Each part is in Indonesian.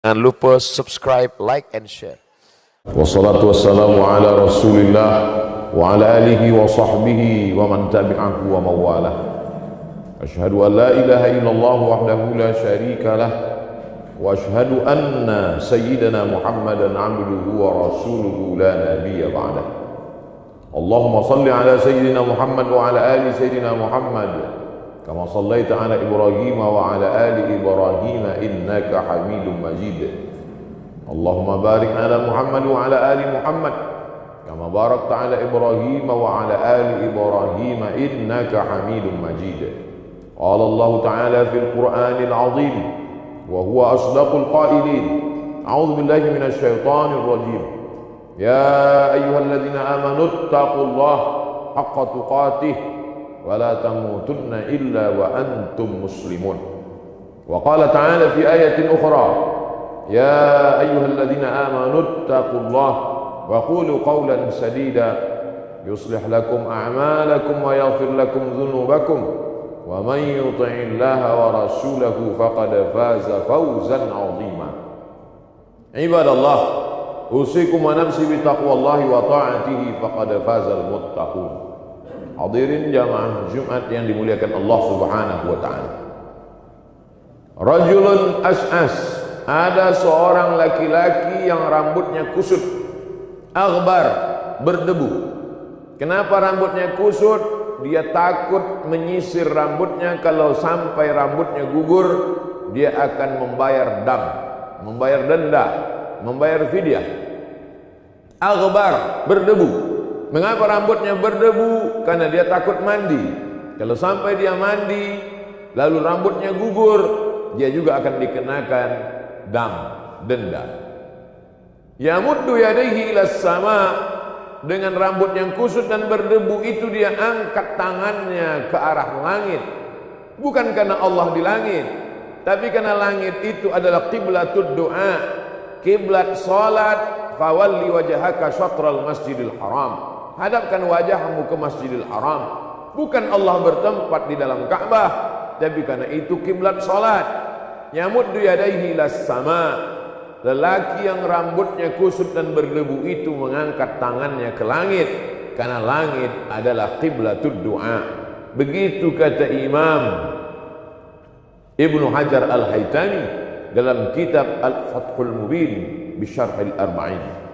Jangan lupa subscribe, like, and share. Wassalatu wassalamu ala rasulillah wa ala alihi wa sahbihi wa man tabi'ahu wa mawalah. Ashhadu an la ilaha illallah wahdahu la syarika lah wa ashhadu anna sayyidana Muhammadan abduhu wa rasuluhu la nabiyya ba'dah. Allahumma salli ala sayyidina Muhammad wa ala ali sayyidina Muhammad kama sallaita ala Ibrahim wa ala ali Ibrahim innaka Hamidum Majid. Allahumma barik ala Muhammad wa ala ali Muhammad kama barakta ala Ibrahim wa ala ali Ibrahim innaka Hamidum Majid. Qala Allah Ta'ala fil Qur'anil 'azim wa huwa asdaqul qailin. A'udzu billahi minasy syaithanir rajim. Ya ayyuhalladzina amanu taqullaha haqqa tuqatih wa la tamutunna illa wa antum muslimun. Wa qala ta'ala fi ayatin ukhra, ya ayyuhalladzina amanu taqullaha wa qulu qawlan sadida yuslih lakum a'malakum wa yaghfir lakum dhunubakum wa man yuti'illaha wa rasulahu faqad faza fawzan 'azima. Ibadallah, usikum wa nafsi bi taqwallahi wa ta'atihi faqad fazal muttaqun. Hadirin jamaah Jumat yang dimuliakan Allah Subhanahu wa taala. Rajulun as'as, ada seorang laki-laki yang rambutnya kusut, aghbar, berdebu. Kenapa rambutnya kusut? Dia takut menyisir rambutnya, kalau sampai rambutnya gugur dia akan membayar dam, membayar denda, membayar fidyah. Aghbar, berdebu. Mengapa rambutnya berdebu? Karena dia takut mandi. Kalau sampai dia mandi lalu rambutnya gugur, dia juga akan dikenakan dam, denda. Yamuddu yadayhi ilas sama, dengan rambut yang kusut dan berdebu itu dia angkat tangannya ke arah langit. Bukan karena Allah di langit, tapi karena langit itu adalah qiblatud du'a, kiblat salat. Fawalli wajhaka syatral masjidil haram, hadapkan wajahmu ke Masjidil Haram. Bukan Allah bertempat di dalam Ka'bah, tapi karena itu kiblat salat. Yamuddu yadayhi ilas sama, lelaki yang rambutnya kusut dan berdebu itu mengangkat tangannya ke langit, karena langit adalah qiblatud du'a. Begitu kata Imam Ibnu Hajar Al-Haytami dalam kitab Al-Fathul Mubin bi Syarhil Arba'in.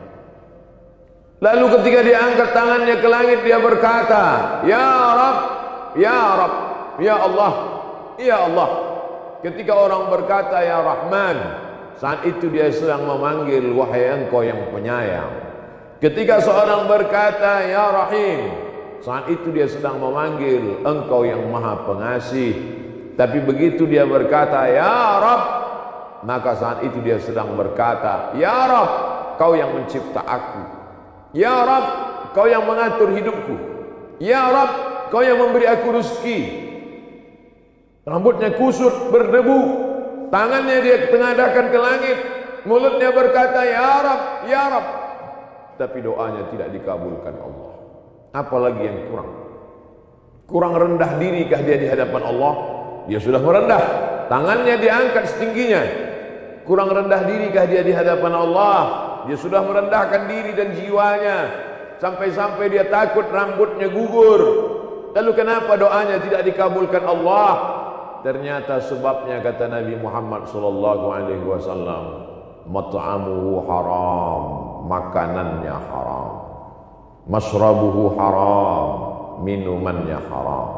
Lalu ketika dia angkat tangannya ke langit, dia berkata, Ya Rabb, Ya Rabb, Ya Allah, Ya Allah. Ketika orang berkata Ya Rahman, saat itu dia sedang memanggil wahai Engkau yang penyayang. Ketika seorang berkata Ya Rahim, saat itu dia sedang memanggil Engkau yang maha pengasih. Tapi begitu dia berkata Ya Rabb, maka saat itu dia sedang berkata Ya Rabb, Kau yang mencipta aku. Ya Rabb, Kau yang mengatur hidupku. Ya Rabb, Kau yang memberi aku rezeki. Rambutnya kusut, berdebu, tangannya dia tengadahkan ke langit, mulutnya berkata Ya Rabb, Ya Rabb, tapi doanya tidak dikabulkan Allah. Apalagi yang kurang? Kurang rendah dirikah dia di hadapan Allah? Dia sudah merendah, tangannya diangkat setingginya. Kurang rendah dirikah dia di hadapan Allah? Dia sudah merendahkan diri dan jiwanya, sampai-sampai dia takut rambutnya gugur. Lalu kenapa doanya tidak dikabulkan Allah? Ternyata sebabnya kata Nabi Muhammad sallallahu alaihi wasallam, mat'amuhu haram, makanannya haram. Mashrabuhu haram, minumannya haram.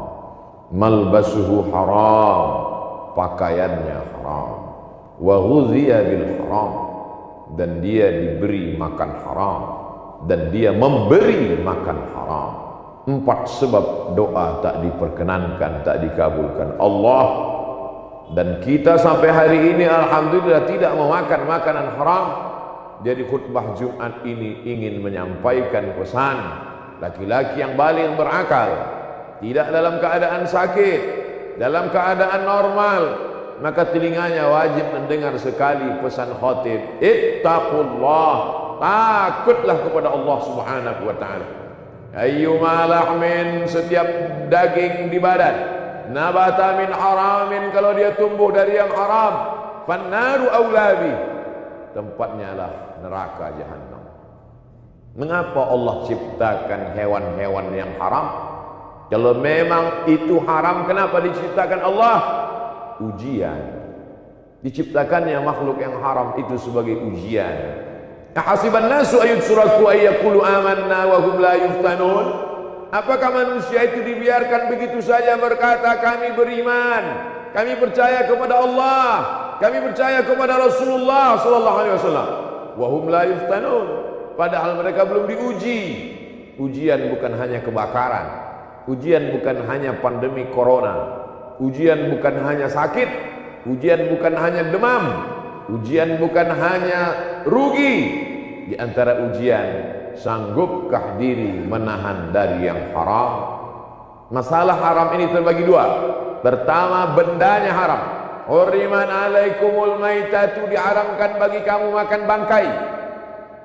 Malbasuhu haram, pakaiannya haram. Wa ghudhiya bil haram, dan dia diberi makan haram, dan dia memberi makan haram. 4 sebab doa tak diperkenankan, tak dikabulkan Allah. Dan kita sampai hari ini alhamdulillah tidak memakan makanan haram. Jadi khutbah Jumat ini ingin menyampaikan pesan laki-laki yang baligh berakal, tidak dalam keadaan sakit, dalam keadaan normal, maka telinganya wajib mendengar sekali pesan khatib, ittaqullah, takutlah kepada Allah Subhanahu wa taala. Ayyuma lahmin, setiap daging di badan, nabata min haramin, kalau dia tumbuh dari yang haram, fannaru aulabi, tempatnya adalah neraka jahanam. Mengapa Allah ciptakan hewan-hewan yang haram? Kalau memang itu haram, kenapa diciptakan Allah? Ujian. Diciptakannya makhluk yang haram itu sebagai ujian. Ahasiban nasu ayyutsraku ayyaqulu amanna wa hum la yuftanun? Apakah manusia itu dibiarkan begitu saja berkata kami beriman, kami percaya kepada Allah, kami percaya kepada Rasulullah sallallahu alaihi wasallam, wa hum la yuftanun, padahal mereka belum diuji. Ujian bukan hanya kebakaran, ujian bukan hanya pandemi corona, ujian bukan hanya sakit, ujian bukan hanya demam, ujian bukan hanya rugi. Di antara ujian, sanggupkah diri menahan dari yang haram? Masalah haram ini terbagi dua. Pertama, bendanya haram. Hurriman alaikumul maitatu, diharamkan bagi kamu makan bangkai.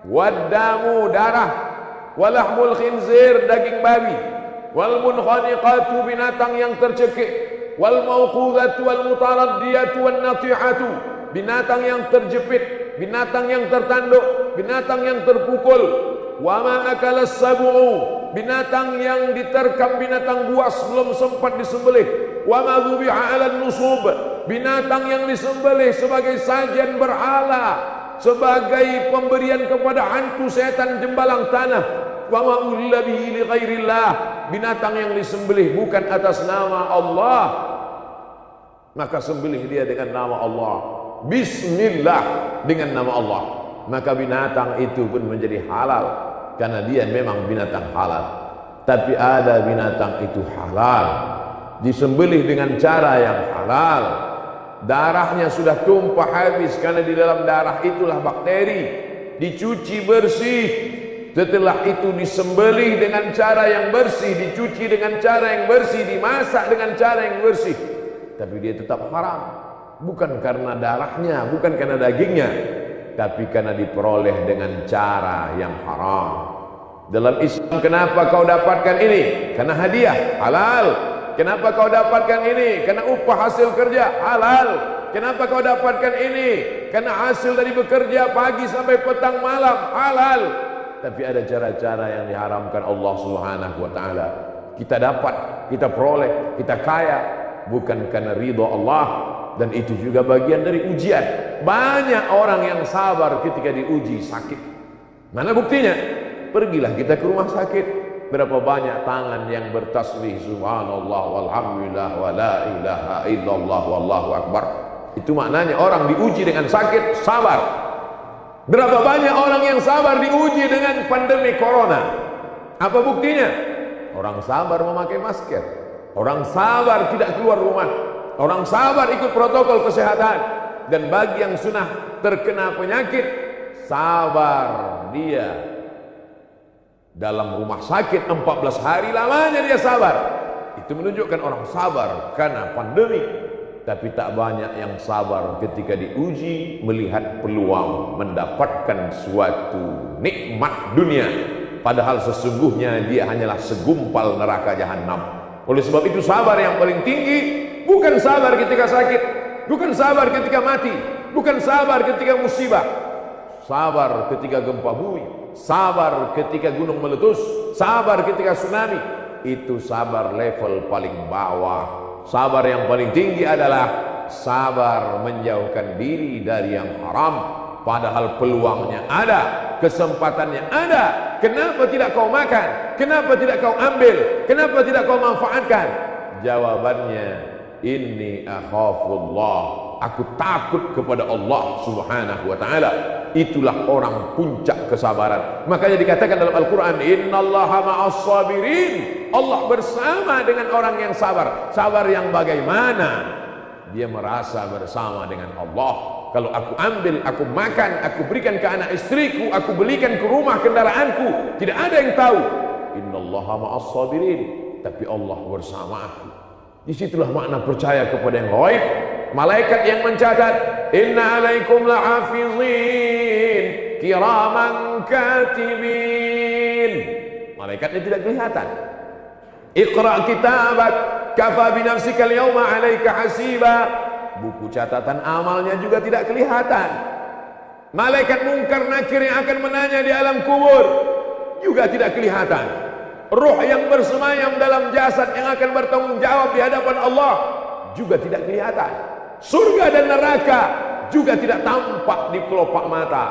Waddamu, darah. Walahmul khinzir, daging babi. Wal munkhaniqatu, binatang yang tercekik. Wal mauqudhatu wal mutaraddiyatu wan natihatu, binatang yang terjepit, binatang yang tertanduk, binatang yang terpukul. Wa ma akalas sab'u, binatang yang diterkam binatang buas belum sempat disembelih. Wa ma dzubiha 'alan nusub, binatang yang disembelih sebagai sajian berhala, sebagai pemberian kepada hantu setan jembalang tanah. Wa ma uhilla bihi li ghairillah, binatang yang disembelih bukan atas nama Allah, maka sembelih dia dengan nama Allah. Bismillah, dengan nama Allah, maka binatang itu pun menjadi halal karena dia memang binatang halal. Tapi ada binatang itu halal disembelih dengan cara yang halal, darahnya sudah tumpah habis karena di dalam darah itulah bakteri, dicuci bersih, setelah itu disembelih dengan cara yang bersih, dicuci dengan cara yang bersih, dimasak dengan cara yang bersih, tapi dia tetap haram. Bukan karena darahnya, bukan karena dagingnya, tapi karena diperoleh dengan cara yang haram. Dalam Islam, kenapa kau dapatkan ini? Karena hadiah, halal. Kenapa kau dapatkan ini? Karena upah hasil kerja, halal. Kenapa kau dapatkan ini? Karena hasil dari bekerja pagi sampai petang malam, halal. Tapi ada cara-cara yang diharamkan Allah Subhanahu wa taala. Kita dapat, kita peroleh, kita kaya bukan karena ridha Allah, dan itu juga bagian dari ujian. Banyak orang yang sabar ketika diuji sakit. Mana buktinya? Pergilah kita ke rumah sakit. Berapa banyak tangan yang bertasbih subhanallah walhamdulillah wa la ilaha illallah wallahu akbar. Itu maknanya orang diuji dengan sakit, sabar. Berapa banyak orang yang sabar diuji dengan pandemi corona. Apa buktinya? Orang sabar memakai masker, orang sabar tidak keluar rumah, orang sabar ikut protokol kesehatan. Dan bagi yang sudah terkena penyakit, sabar dia dalam rumah sakit 14 hari lamanya dia sabar. Itu menunjukkan orang sabar karena pandemi. Tapi tak banyak yang sabar ketika diuji, melihat peluang mendapatkan suatu nikmat dunia, padahal sesungguhnya dia hanyalah segumpal neraka jahanam. Oleh sebab itu, sabar yang paling tinggi bukan sabar ketika sakit, bukan sabar ketika mati, bukan sabar ketika musibah. Sabar ketika gempa bumi, sabar ketika gunung meletus, sabar ketika tsunami. Itu sabar level paling bawah. Sabar yang paling tinggi adalah sabar menjauhkan diri dari yang haram, padahal peluangnya ada, kesempatannya ada. Kenapa tidak kau makan? Kenapa tidak kau ambil? Kenapa tidak kau manfaatkan? Jawabannya, inni akhafullah, aku takut kepada Allah Subhanahu wa taala. Itulah orang puncak kesabaran. Makanya dikatakan dalam Al-Quran, innallaha ma'as sabirin, Allah bersama dengan orang yang sabar. Sabar yang bagaimana? Dia merasa bersama dengan Allah. Kalau aku ambil, aku makan, aku berikan ke anak istriku, aku belikan ke rumah kendaraanku, tidak ada yang tahu. Innallaha ma'as sabirin, tapi Allah bersama aku. Disitulah makna percaya kepada yang gaib. Malaikat yang mencatat, inna alaikum lahafizin kiraman katibin. Malaikatnya tidak kelihatan. Iqra kitabak kafa binafsika al-yawma 'alaika hasiba. Buku catatan amalnya juga tidak kelihatan. Malaikat Munkar Nakir yang akan menanya di alam kubur juga tidak kelihatan. Ruh yang bersemayam dalam jasad yang akan bertanggung jawab di hadapan Allah juga tidak kelihatan. Surga dan neraka juga tidak tampak di kelopak mata.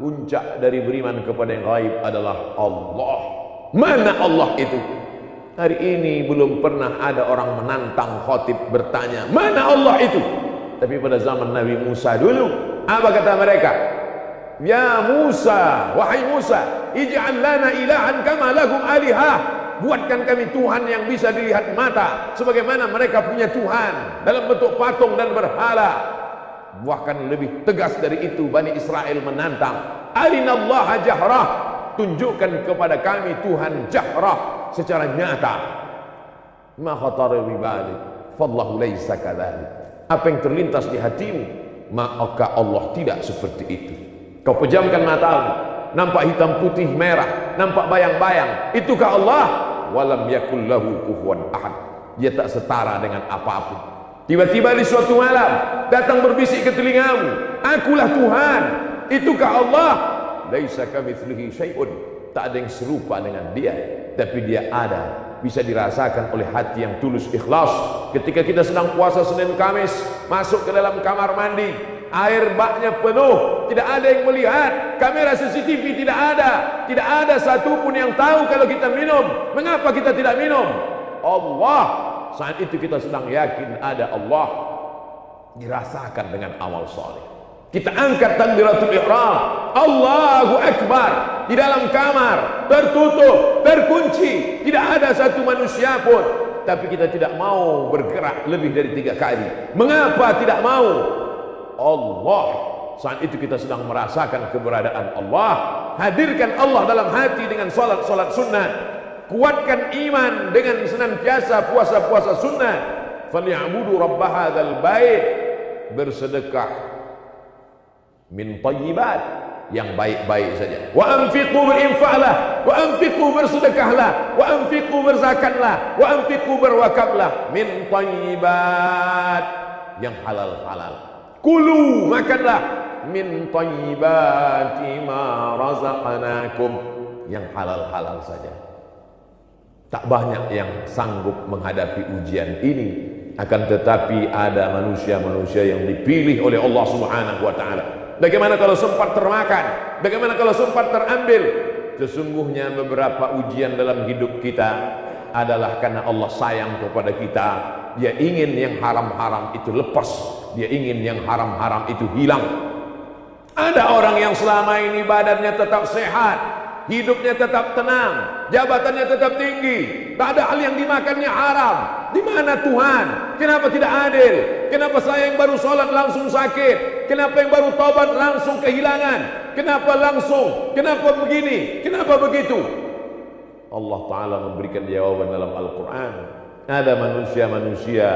Puncak dari beriman kepada yang gaib adalah Allah. Mana Allah itu? Hari ini belum pernah ada orang menantang khatib bertanya, mana Allah itu? Tapi pada zaman Nabi Musa dulu, apa kata mereka? Ya Musa, wahai Musa, ij'al lana ilahan kama lahum alihah. Buatkan kami Tuhan yang bisa dilihat mata, sebagaimana mereka punya Tuhan dalam bentuk patung dan berhala. Bahkan lebih tegas dari itu, Bani Israel menantang, arinallaha jahrah, tunjukkan kepada kami Tuhan jahrah, secara nyata. Ma khatara bi balik, fallahu laisa kadzalik. Apa yang terlintas di hatimu, maka Allah tidak seperti itu. Kau pejamkan matamu, nampak hitam putih merah, nampak bayang-bayang, itukah Allah? Walam yakul lahu kufuwan ahad. Dia tak setara dengan apapun. Tiba-tiba di suatu malam datang berbisik ke telingamu, akulah Tuhan, itukah Allah? Laisa kamitslihi syai'un. Tak ada yang serupa dengan dia, tapi dia ada, bisa dirasakan oleh hati yang tulus ikhlas. Ketika kita sedang puasa Senin Kamis, masuk ke dalam kamar mandi, air baknya penuh, tidak ada yang melihat, kamera CCTV tidak ada satupun yang tahu kalau kita minum. Mengapa kita tidak minum? Allah, saat itu kita sedang yakin ada Allah, dirasakan dengan amal saleh. Kita angkat takbiratul ihram, Allahu Akbar, di dalam kamar, tertutup, terkunci, tidak ada satu manusia pun. Tapi kita tidak mau bergerak lebih dari 3 kali. Mengapa tidak mau? Allah, saat itu kita sedang merasakan keberadaan Allah. Hadirkan Allah dalam hati dengan salat sunnah. Kuatkan iman dengan senantiasa puasa sunnah. Falyabudu rabb hadzal bait, bersedekah min thayyibat, yang baik-baik saja. Wa anfiqu, berinfaklah, wa anfiqu, bersedekahlah, wa anfiqu, berzakatlah, wa anfiqu, berwakaflah, min thayyibat, yang halal-halal. Kulu, makanlah, min thayyibati ma razaqnakum, yang halal-halal saja. Tak banyak yang sanggup menghadapi ujian ini, akan tetapi ada manusia-manusia yang dipilih oleh Allah Subhanahu wa taala. Bagaimana kalau sempat termakan? Bagaimana kalau sempat terambil? Sesungguhnya beberapa ujian dalam hidup kita adalah karena Allah sayang kepada kita. Dia ingin yang haram-haram itu lepas, dia ingin yang haram-haram itu hilang. Ada orang yang selama ini badannya tetap sehat, hidupnya tetap tenang, jabatannya tetap tinggi, tak ada hal yang dimakannya haram. Di mana Tuhan? Kenapa tidak adil? Kenapa saya yang baru sholat langsung sakit? Kenapa yang baru taubat langsung kehilangan? Kenapa langsung? Kenapa begini? Kenapa begitu? Allah Ta'ala memberikan jawaban dalam Al-Quran. Ada manusia-manusia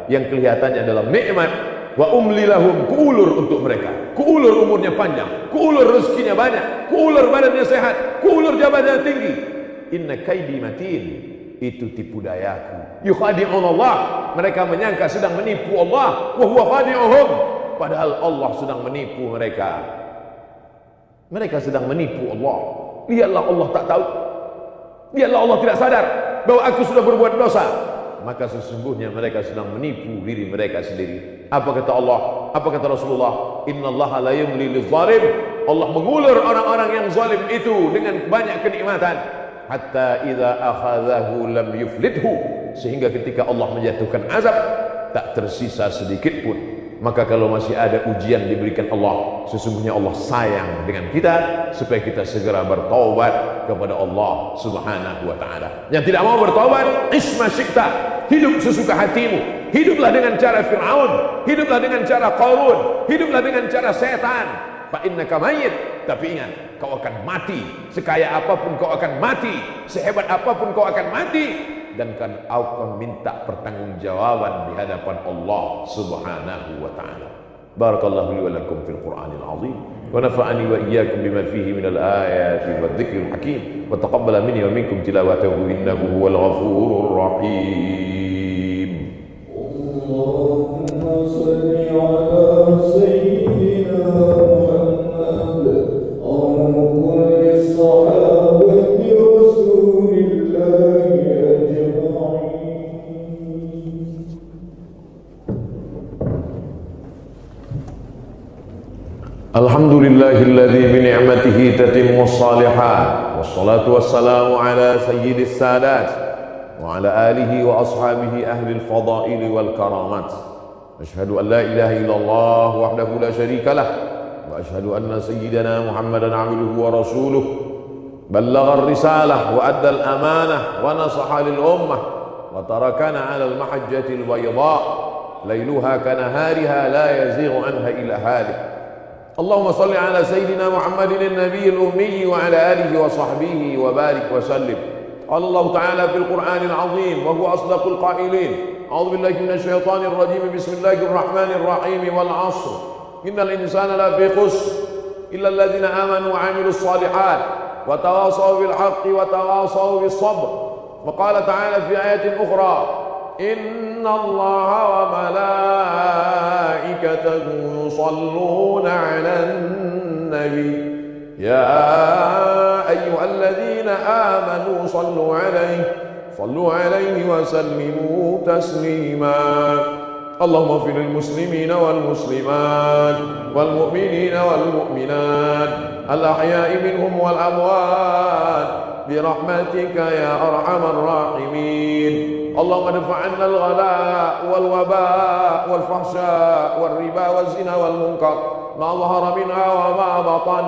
yang kelihatannya dalam nikmat, wa umli lahum, kuulur untuk mereka, kuulur umurnya panjang, kuulur rezekinya banyak, kuulur badannya sehat, kuulur jabatannya tinggi. Inna kaidi matin, itu tipu dayaku. Yukhadi'un Allah, mereka menyangka sedang menipu Allah, wa huwa khadi'uhum, padahal Allah sedang menipu mereka. Mereka sedang menipu Allah. Lihatlah Allah tak tahu, lihatlah Allah tidak sadar bahwa aku sudah berbuat dosa. Maka sesungguhnya mereka sedang menipu diri mereka sendiri. Apa kata Allah? Apa kata Rasulullah? Innallaha la yumli liz-zalim. Allah mengulur orang-orang yang zalim itu dengan banyak kenikmatan. Hatta idza akhadhahu lam yuflithu, sehingga ketika Allah menjatuhkan azab tak tersisa sedikit pun. Maka kalau masih ada ujian diberikan Allah, sesungguhnya Allah sayang dengan kita supaya kita segera bertaubat kepada Allah Subhanahu wa taala. Yang tidak mau bertaubat, isma syi'ta, hidup sesuka hatimu. Hiduplah dengan cara Fir'aun, hiduplah dengan cara Qarun, hiduplah dengan cara setan. Fa innaka mayyit, tapi ingat, kau akan mati. Sekaya apapun kau akan mati, sehebat apapun kau akan mati, dan kan akan minta pertanggungjawaban di hadapan Allah Subhanahu wa taala. Barakallahu li wa lakum fil Qur'anil azim wa nafa'ani wa iyyakum bima fihi minal ayati wadh-dhikril hakim wa taqabbala minni wa minkum tilawatahu innahu huwal ghafurur rahim. Allahumma shalli ala sayyidina Muhammad Alhamdulillahilladzi bini'matihi tatimmus shalihat. Wassalatu wassalamu ala sayyidis sadat wa ala alihi wa ashabihi ahlil fadaili wal karamat. Asyhadu an la ilaha illallah wahdahu la syarika lah wa asyhadu anna sayyidana Muhammadan abduhu wa rasuluh. Ballagha ar-risalah wa adda al-amanah wa nasaha lil ummah wa tarakana 'ala al-mahajjati al-bayda lailuha kanahariha la yazighu anha illa halik. اللهم صل على سيدنا محمد النبي الأمي وعلى آله وصحبه وبارك وسلم. قال الله تعالى في القرآن العظيم وهو أصدق القائلين: أعوذ بالله من الشيطان الرجيم، بسم الله الرحمن الرحيم، والعصر إن الإنسان لفي خسر إلا الذين آمنوا وعملوا الصالحات وتواصوا بالحق وتواصوا بالصبر. وقال تعالى في آية أخرى: إن الله وملائكته يصلون على النبي يا أيها الذين آمنوا صلوا عليه وسلموا تسليما. اللهم اغفر للمسلمين والمسلمات والمؤمنين والمؤمنات الأحياء منهم والأموات برحمتك يا أرحم الراحمين. اللهم ادفع عنا الغلاء والوباء والفحشاء والربا والزنا والمنكر ما ظهر منها وما بطن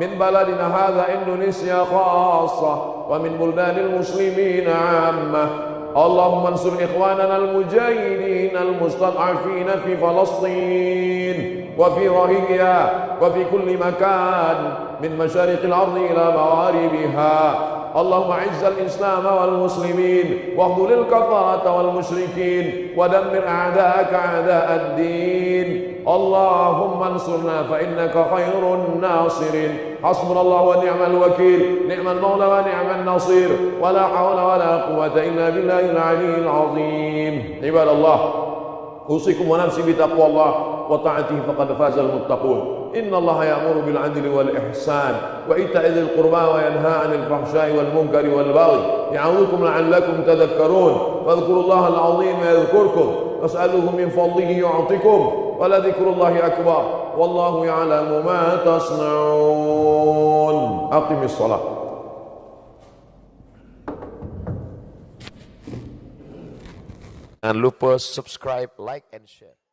من بلدنا هذا إندونيسيا خاصة ومن بلدان المسلمين عامة. اللهم انصر إخواننا المجاهدين المستضعفين في فلسطين وفي روهينيا وفي كل مكان من مشارق الأرض إلى مغاربها. اللهم اعز الإسلام والمسلمين واخذل الكفرة والمشركين ودمر أعداءك أعداء الدين. اللهم انصرنا فإنك خير الناصرين. حسبنا الله ونعم الوكيل، نعم المولى ونعم النصير، ولا حول ولا قوة إلا بالله العلي العظيم. عباد الله، أوصيكم ونفسي بتقوى الله وطاعته فقد فاز المتقون. إن الله يأمر بالعدل والإحسان وإيتاء ذي القربى وينهى عن الفحشاء والمنكر والبغي يعظكم لعلكم تذكرون. فاذكروا الله العظيم يذكركم واسألوه من فضله يعطكم ولذكر الله أكبر والله يعلم ما تصنعون. أقم الصلاة. Jangan lupa subscribe, like, and share.